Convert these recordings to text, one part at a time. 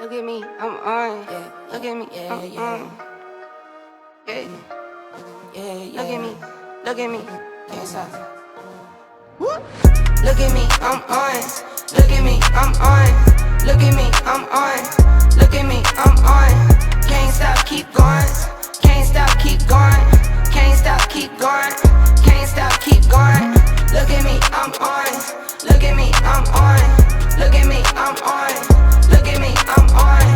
Look at me, I'm on. Look at me, I'm on. Look at me, look at me. Can't stop. Look at me, I'm on. Look at me, I'm on. Look at me, I'm on. Look at me, I'm on. Can't stop, keep going. Can't stop, keep going. Can't stop, keep going. Can't stop, keep going. Look at me, I'm on. Look at me, I'm on. Look at me, I'm on. Look at me, I'm on.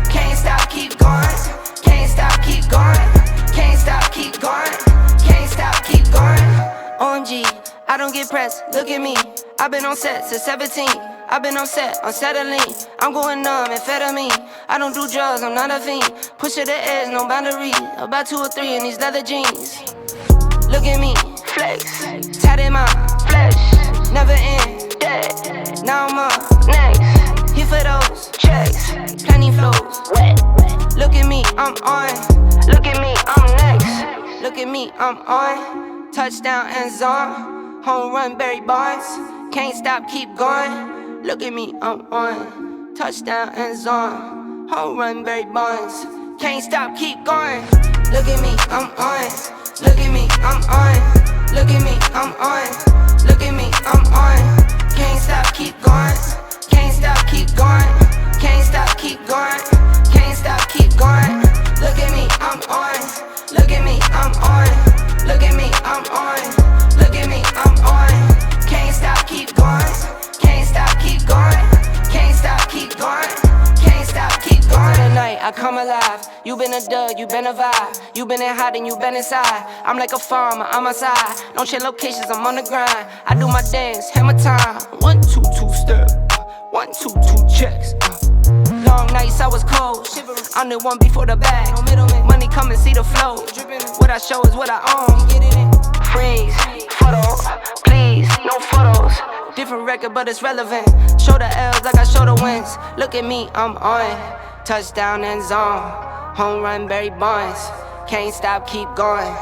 Can't stop, keep going. Can't stop, keep going. Can't stop, keep going. Can't stop, keep going. OMG, I don't get pressed. Look at me. I've been on set since 17. I've been on set, unsettling. I'm going numb, amphetamine. I don't do drugs, I'm not a fiend. Push to the edge, no boundary. About 2 or 3 in these leather jeans. Look at me, flex. Tat in my flesh. Never end, dead. Now I'm up next. Here for those checks. Plenty flows, wet. Look at me, I'm on. Look at me, I'm next. Look at me, I'm on. Touchdown and zone. Home run, Barry Bonds. Can't stop, keep going. Look at me, I'm on. Touchdown and zone. Home run, Barry Bonds. Can't stop, keep going. Look at me, I'm on. Look at me, I'm on. Look at me, I'm on. Look at me, I'm on. Can't stop, keep going. Can't stop, keep going. Can't stop, keep going. Can't stop, keep going. Look at me, I'm on. Look at me, I'm on. Look at me, I'm on. Look at me, I'm on. Can't stop, keep going. Can't stop, keep going. Can't stop, keep going. Can't stop, keep going. Tonight I come alive. You been a dud, you been a vibe. You been in hot and you been inside. I'm like a farmer, I'm outside. Don't change locations, I'm on the grind. I do my dance, hammer time. 1, 2, 2 step. 1, 2, 2 checks. Long nights I was cold. I'm the one before the bag. Money come and see the flow. What I show is what I own. Freeze, photo, please, no photos. Different record, but it's relevant. Show the L's like I show the wins. Look at me, I'm on. Touchdown and zone. Home run, Barry Bonds. Can't stop, keep going.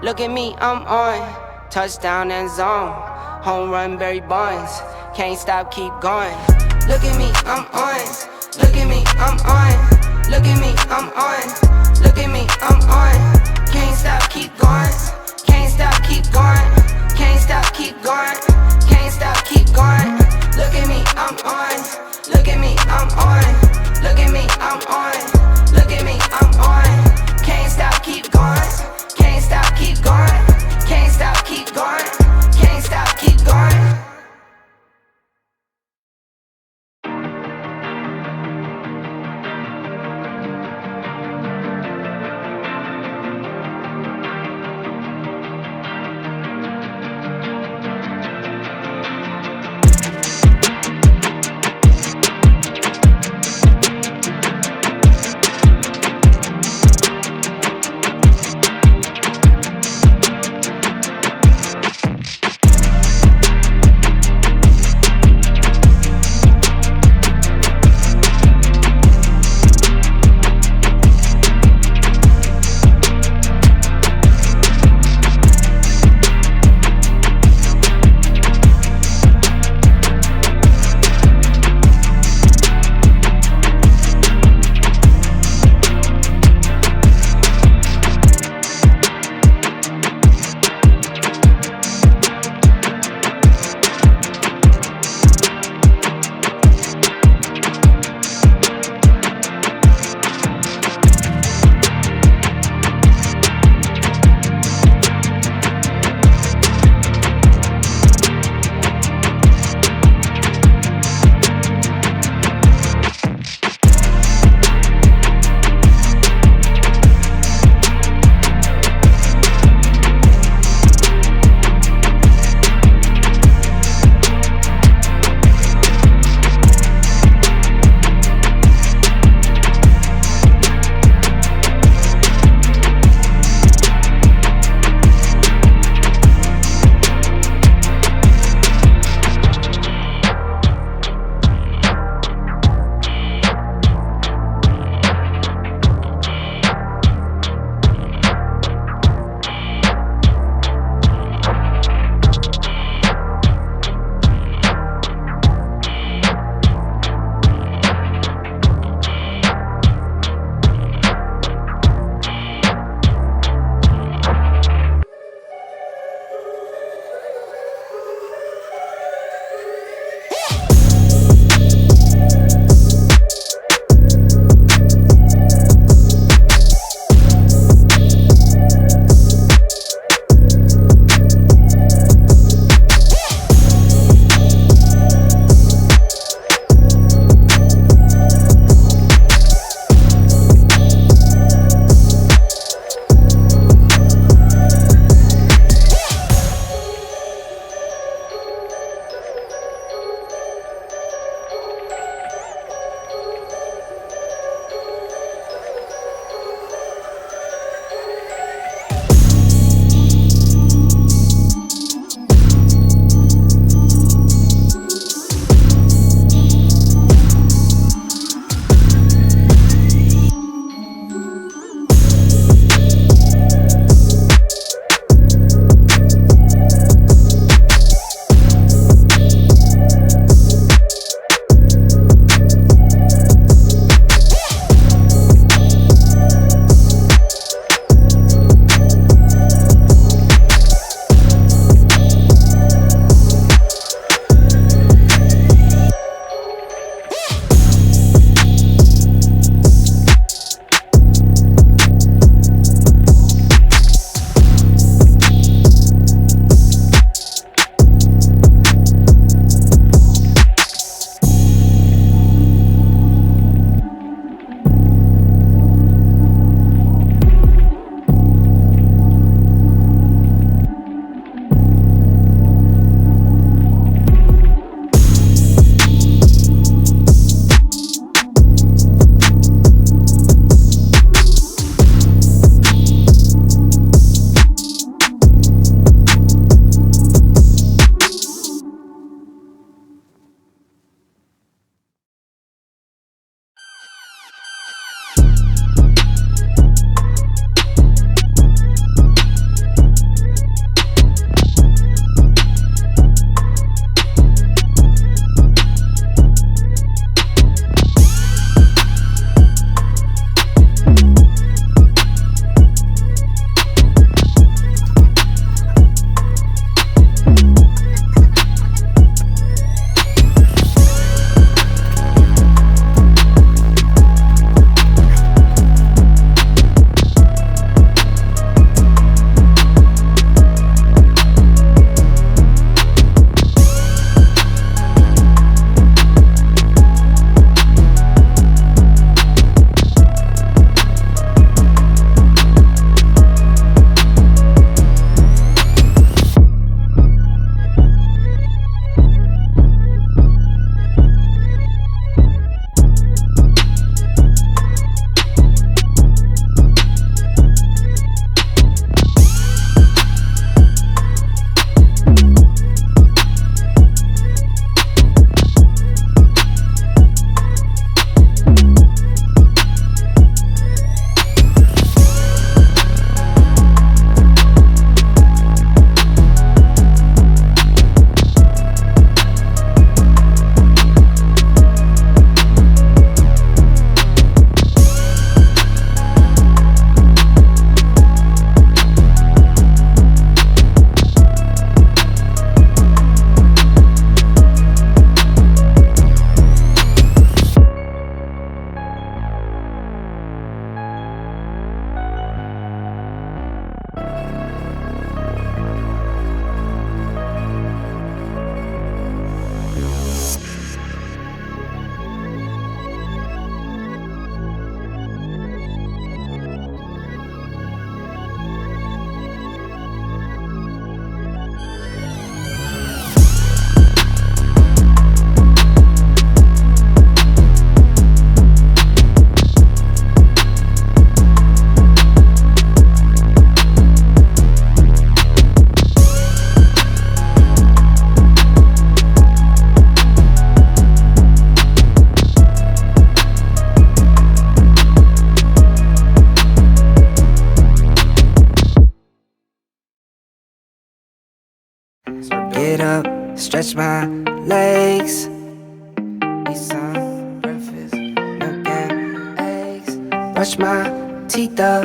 Look at me, I'm on. Touchdown and zone. Home run, Barry Bonds. Can't stop, keep going. Look at me, I'm on. Look at me, I'm on. Look at me, I'm on. Look at me, I'm on. Can't stop, keep going. Can't stop, keep going. Can't stop, keep going. Can't stop, keep going. Look at me, I'm on. Look at me, I'm on. Look at me, I'm on. Look at me, I'm on. Can't stop, keep going. Can't stop, keep going. Can't stop, keep going. Can't stop, keep going. stretch my legs. Eat some breakfast, milk and eggs. Brush my teeth up.